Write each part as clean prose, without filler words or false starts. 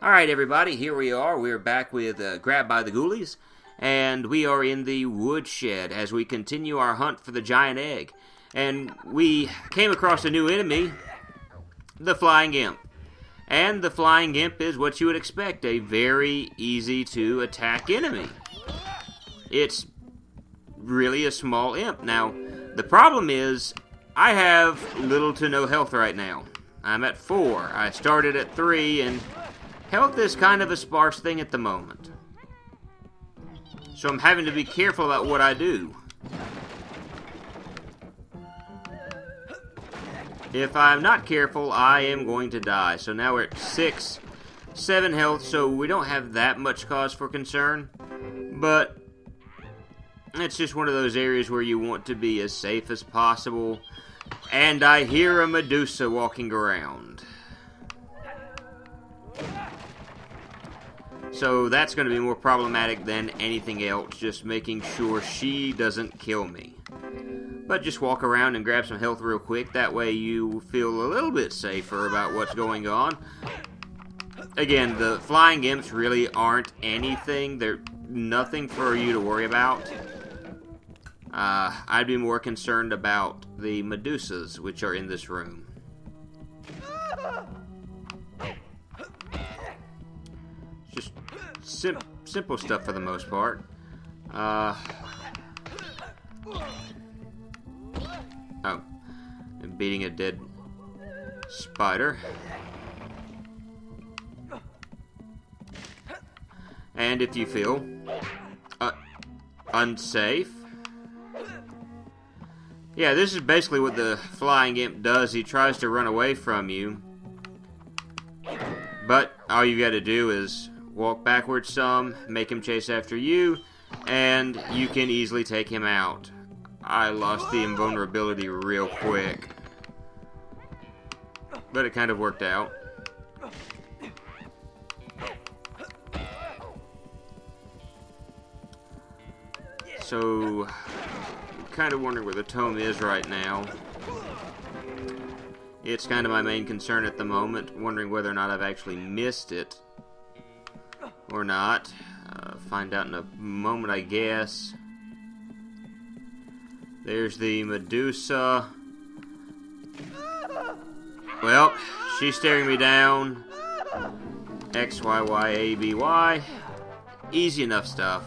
Alright everybody, here we are. We're back with Grabbed by the Ghoulies, and we are in the woodshed as we continue our hunt for the giant egg. And we came across a new enemy, the Flying Imp. And the Flying Imp is what you would expect, a very easy to attack enemy. It's really a small imp. Now, the problem is, I have little to no health right now. I'm at 4. I started at 3, and health is kind of a sparse thing at the moment. So I'm having to be careful about what I do. If I'm not careful, I am going to die. So now we're at 6, 7 health, so we don't have that much cause for concern. But it's just one of those areas where you want to be as safe as possible. And I hear a Medusa walking around. So that's going to be more problematic than anything else, just making sure she doesn't kill me. But just walk around and grab some health real quick, that way you feel a little bit safer about what's going on. Again, the flying imps really aren't anything, they're nothing for you to worry about. I'd be more concerned about the Medusas, which are in this room. Just simple stuff for the most part. Oh. I'm beating a dead spider. And if you feel unsafe. Yeah, this is basically what the flying imp does. He tries to run away from you. But all you gotta do is walk backwards some, make him chase after you, and you can easily take him out. I lost the invulnerability real quick. But it kind of worked out. So, I'm kind of wondering where the tome is right now. It's kind of my main concern at the moment, wondering whether or not I've actually missed it. Or not. Find out in a moment, I guess. There's the Medusa. Well, she's staring me down. X, Y, Y, A, B, Y. Easy enough stuff.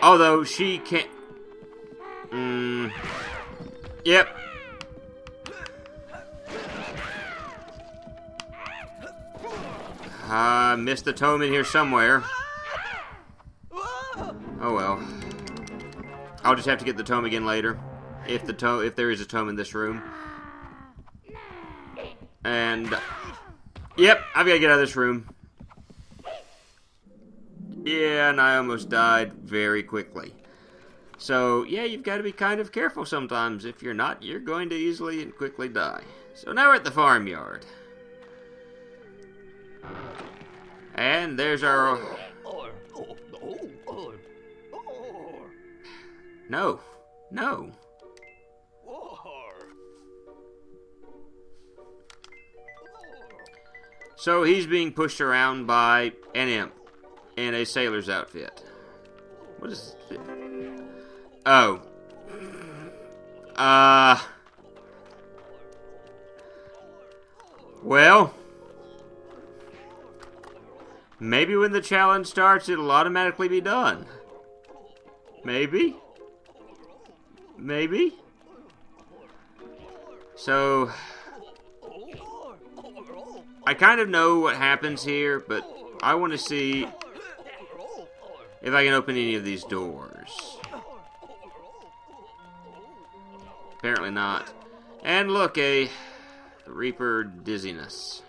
Although she can't... Yep. Missed the tome in here somewhere. Oh well. I'll just have to get the tome again later. If there is a tome in this room. And... Yep, I've got to get out of this room. Yeah, and I almost died very quickly. So, yeah, you've got to be kind of careful sometimes. If you're not, you're going to easily and quickly die. So now we're at the farmyard. And there's our... No. No. So he's being pushed around by an imp in a sailor's outfit. What is it? Oh. Well, maybe when the challenge starts, it'll automatically be done. Maybe. Maybe. So, I kind of know what happens here, but I want to see if I can open any of these doors. Apparently not. And look, a Reaper dizziness.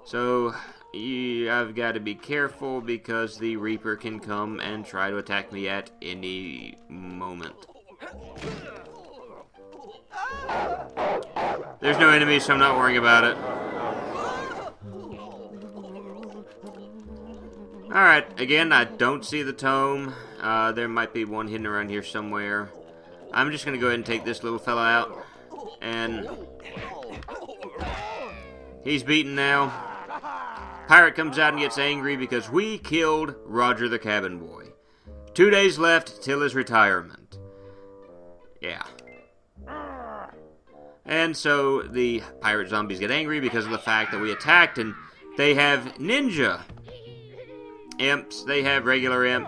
So, I've got to be careful because the Reaper can come and try to attack me at any moment. There's no enemies, so I'm not worrying about it. Alright, again, I don't see the tome. There might be one hidden around here somewhere. I'm just going to go ahead and take this little fella out. And He's beaten now. Pirate comes out and gets angry because we killed Roger the cabin boy. 2 days left till his retirement. Yeah. And so the pirate zombies get angry because of the fact that we attacked, and they have ninja imps, they have regular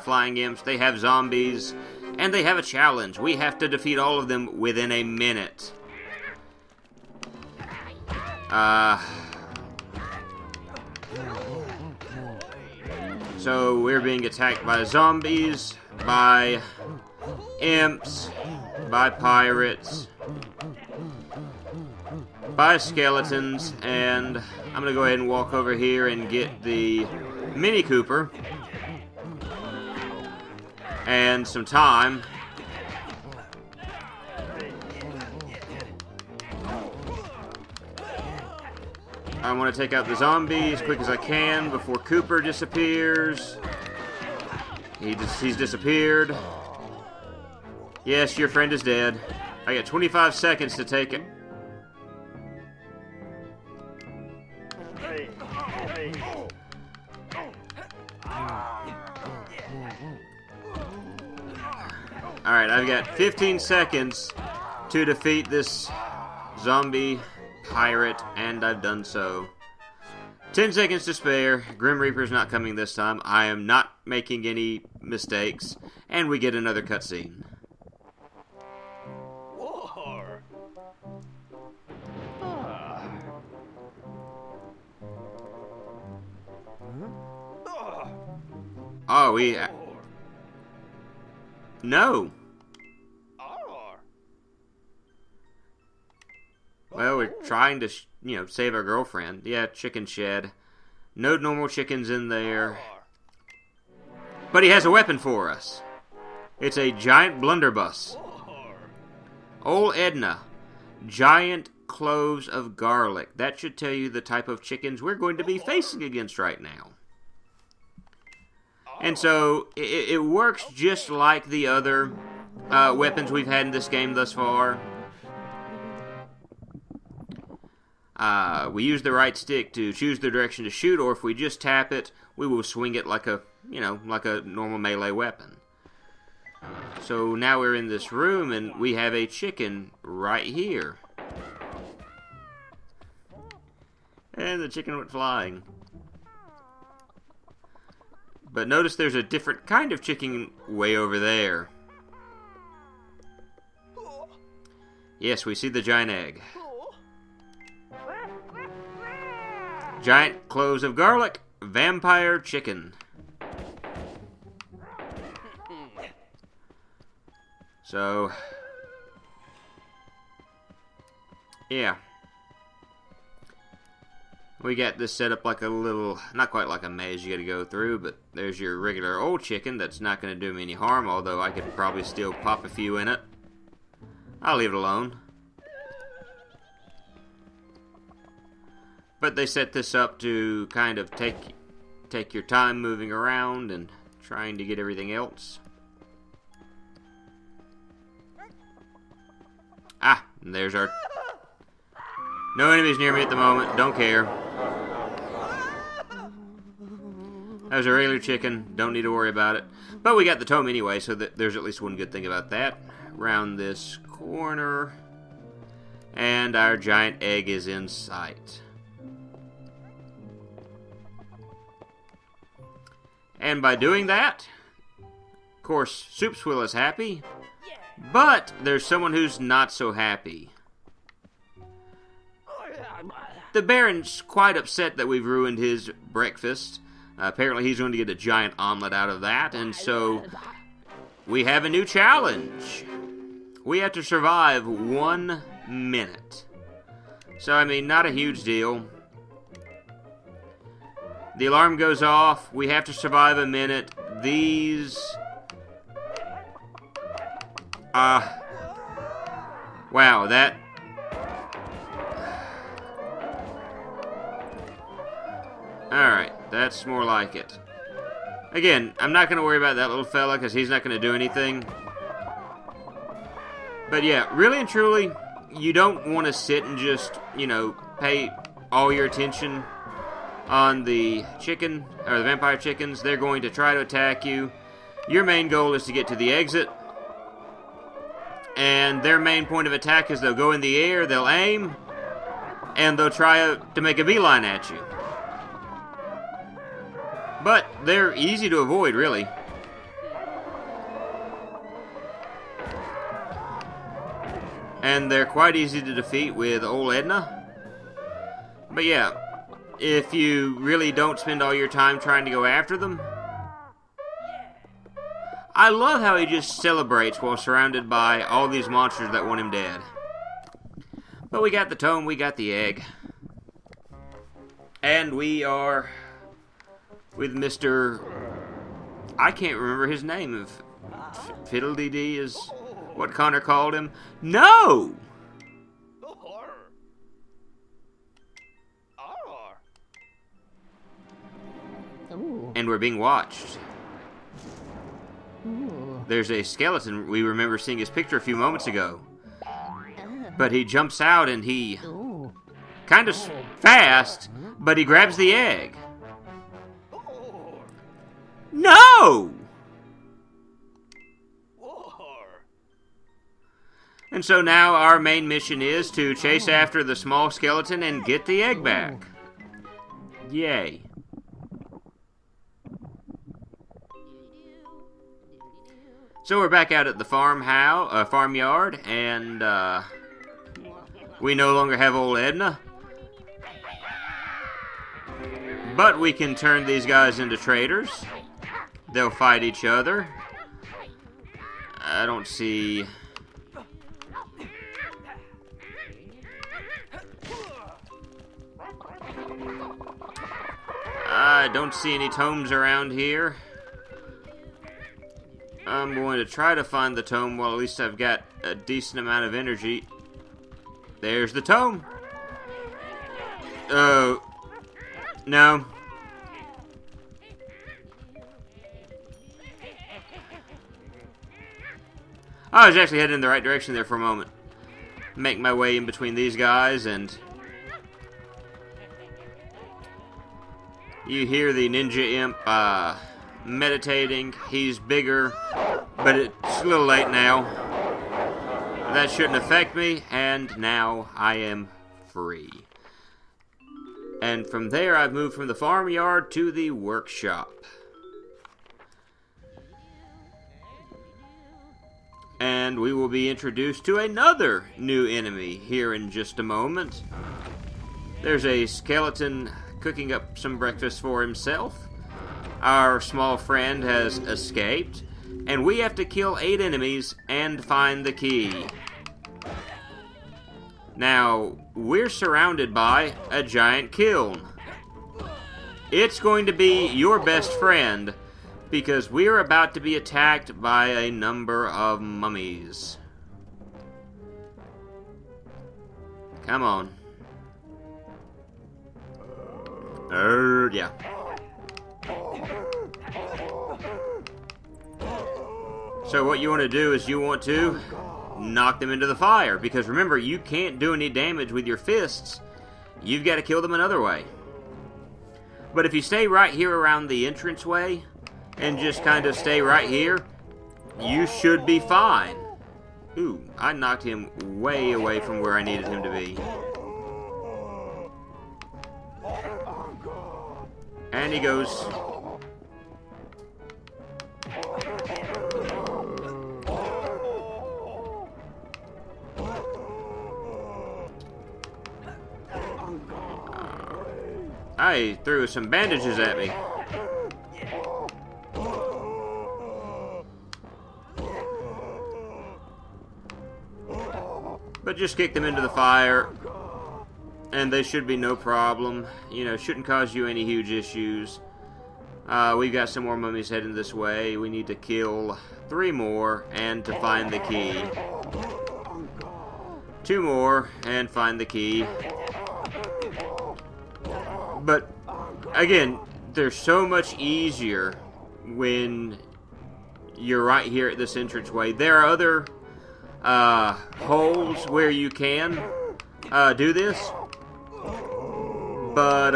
flying imps, they have zombies, and they have a challenge. We have to defeat all of them within a minute. So we're being attacked by zombies, by imps, by pirates, by skeletons, and I'm going to go ahead and walk over here and get the Mini Cooper and some time. I want to take out the zombie as quick as I can before Cooper disappears. He's disappeared. Yes, your friend is dead. I got 25 seconds to take it. Alright, I've got 15 seconds to defeat this zombie pirate, and I've done so. 10 seconds to spare. Grim Reaper's not coming this time. I am not making any mistakes. And we get another cutscene. Oh, we... No! Well, we're trying to, save our girlfriend. Yeah, chicken shed. No normal chickens in there. But he has a weapon for us. It's a giant blunderbuss. Old Edna. Giant cloves of garlic. That should tell you the type of chickens we're going to be facing against right now. And so, it works just like the other weapons we've had in this game thus far. We use the right stick to choose the direction to shoot, or if we just tap it, we will swing it like a normal melee weapon. So now we're in this room, and we have a chicken right here. And the chicken went flying. But notice there's a different kind of chicken way over there. Yes, we see the giant egg. Giant cloves of garlic, vampire chicken. So, yeah. We got this set up like a little, not quite like a maze you gotta go through, but there's your regular old chicken that's not gonna do me any harm, although I could probably still pop a few in it. I'll leave it alone. But they set this up to kind of take your time moving around and trying to get everything else. Ah, and there's our... No enemies near me at the moment, don't care. That was a regular chicken, don't need to worry about it. But we got the tome anyway, so there's at least one good thing about that. Round this corner, and our giant egg is in sight. And by doing that, of course, Soup Swill is happy, but there's someone who's not so happy. The Baron's quite upset that we've ruined his breakfast. Apparently he's going to get a giant omelet out of that, and so we have a new challenge. We have to survive 1 minute. So, I mean, not a huge deal. The alarm goes off. We have to survive a minute. These... wow, that... Alright, that's more like it. Again, I'm not going to worry about that little fella because he's not going to do anything. But yeah, really and truly, you don't want to sit and just, pay all your attention on the chicken, or the vampire chickens. They're going to try to attack you. Your main goal is to get to the exit. And their main point of attack is they'll go in the air, they'll aim, and they'll try to make a beeline at you. But they're easy to avoid, really. And they're quite easy to defeat with old Edna. But yeah, if you really don't spend all your time trying to go after them. I love how he just celebrates while surrounded by all these monsters that want him dead. But we got the tome, we got the egg. And we are with Mr. I can't remember his name. If Fiddledee is what Connor called him. No! And we're being watched. There's a skeleton. We remember seeing his picture a few moments ago. But he jumps out and he kind of fast, but he grabs the egg. No! And so now our main mission is to chase after the small skeleton and get the egg back. Yay. So we're back out at the farmyard, and we no longer have old Edna. But we can turn these guys into traitors. They'll fight each other. I don't see... I don't see any tomes around here. I'm going to try to find the tome while at least I've got a decent amount of energy. There's the tome. Oh. No. I was actually heading in the right direction there for a moment. Make my way in between these guys, and you hear the ninja imp meditating. He's bigger, but it's a little late now. That shouldn't affect me, and now I am free. And from there, I've moved from the farmyard to the workshop. And we will be introduced to another new enemy here in just a moment. There's a skeleton cooking up some breakfast for himself. Our small friend has escaped, and we have to kill 8 enemies and find the key. Now, we're surrounded by a giant kiln. It's going to be your best friend, because we're about to be attacked by a number of mummies. Come on. Yeah. So what you want to do is you want to knock them into the fire, because remember, you can't do any damage with your fists. You've got to kill them another way. But if you stay right here around the entranceway and just kind of stay right here, you should be fine. Ooh, I knocked him way away from where I needed him to be. And he goes. I threw some bandages at me. But just kick them into the fire, and they should be no problem. You know, shouldn't cause you any huge issues. We've got some more mummies heading this way. We need to kill 3 more and to find the key. 2 more and find the key. But, again, they're so much easier when you're right here at this entranceway. There are other holes where you can do this. But,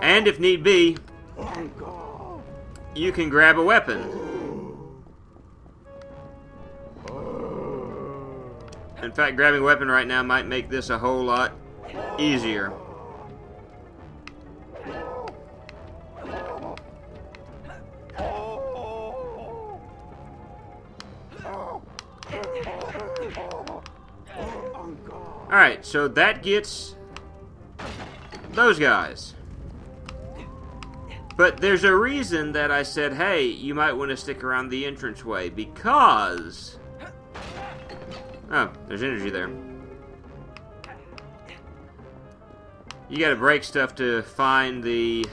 and if need be, you can grab a weapon. In fact, grabbing a weapon right now might make this a whole lot easier. Alright, so that gets those guys. But there's a reason that I said, hey, you might want to stick around the entranceway, because... Oh, there's energy there. You gotta break stuff to find the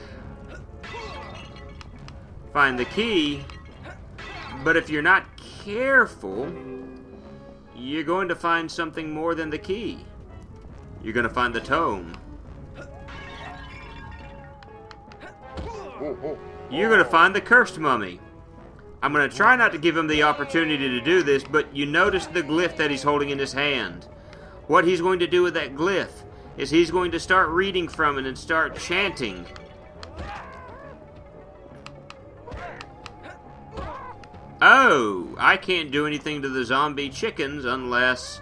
key, but if you're not careful, you're going to find something more than the key. You're going to find the tome. You're going to find the cursed mummy. I'm going to try not to give him the opportunity to do this, but you notice the glyph that he's holding in his hand. What he's going to do with that glyph is he's going to start reading from it and start chanting. Oh, I can't do anything to the zombie chickens unless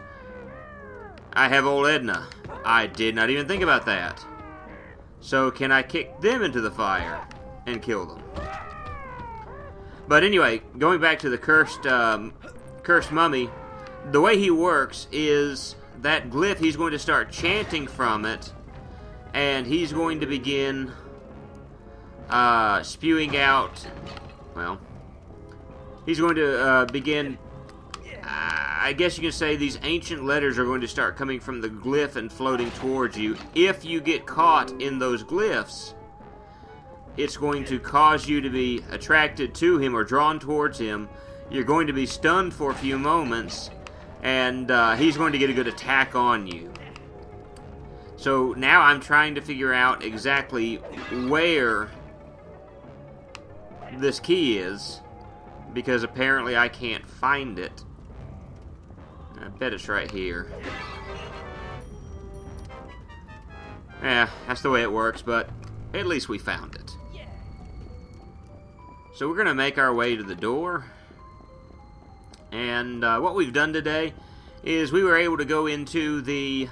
I have old Edna. I did not even think about that. So can I kick them into the fire and kill them? But anyway, going back to the cursed mummy, the way he works is that glyph, he's going to start chanting from it, and he's going to begin spewing out, well, he's going to begin, I guess you can say these ancient letters are going to start coming from the glyph and floating towards you. If you get caught in those glyphs, it's going to cause you to be attracted to him or drawn towards him. You're going to be stunned for a few moments, and he's going to get a good attack on you. So now I'm trying to figure out exactly where this key is, because apparently I can't find it. I bet it's right here. Yeah, that's the way it works, but at least we found it. So we're going to make our way to the door. And what we've done today is we were able to go into the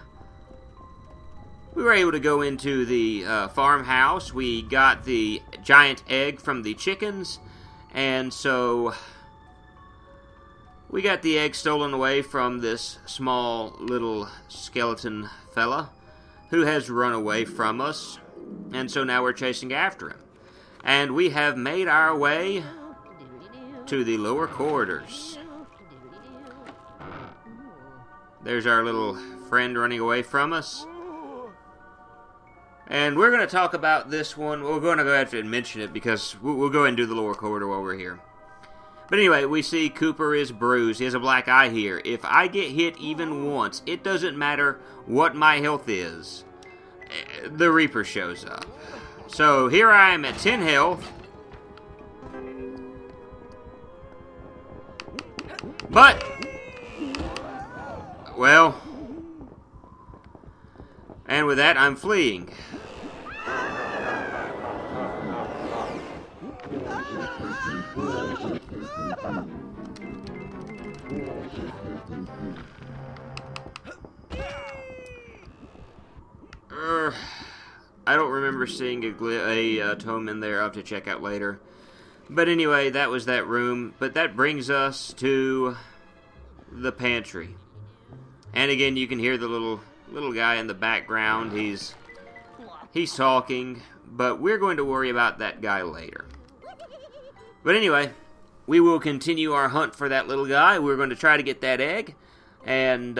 farmhouse. We got the giant egg from the chickens, and so we got the egg stolen away from this small little skeleton fella who has run away from us, and so now we're chasing after him. And we have made our way to the lower corridors. There's our little friend running away from us. And we're going to talk about this one. We're going to go ahead and mention it because we'll go ahead and do the lower corridor while we're here. But anyway, we see Cooper is bruised. He has a black eye here. If I get hit even once, it doesn't matter what my health is. The Reaper shows up. So here I am at 10 health. But, well, and with that I'm fleeing. I don't remember seeing a tome in there. I'll have to check out later. But anyway, that was that room. But that brings us to the pantry. And again, you can hear the little guy in the background. He's talking, but we're going to worry about that guy later. But anyway, we will continue our hunt for that little guy. We're going to try to get that egg, and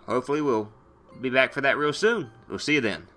hopefully we'll be back for that real soon. We'll see you then.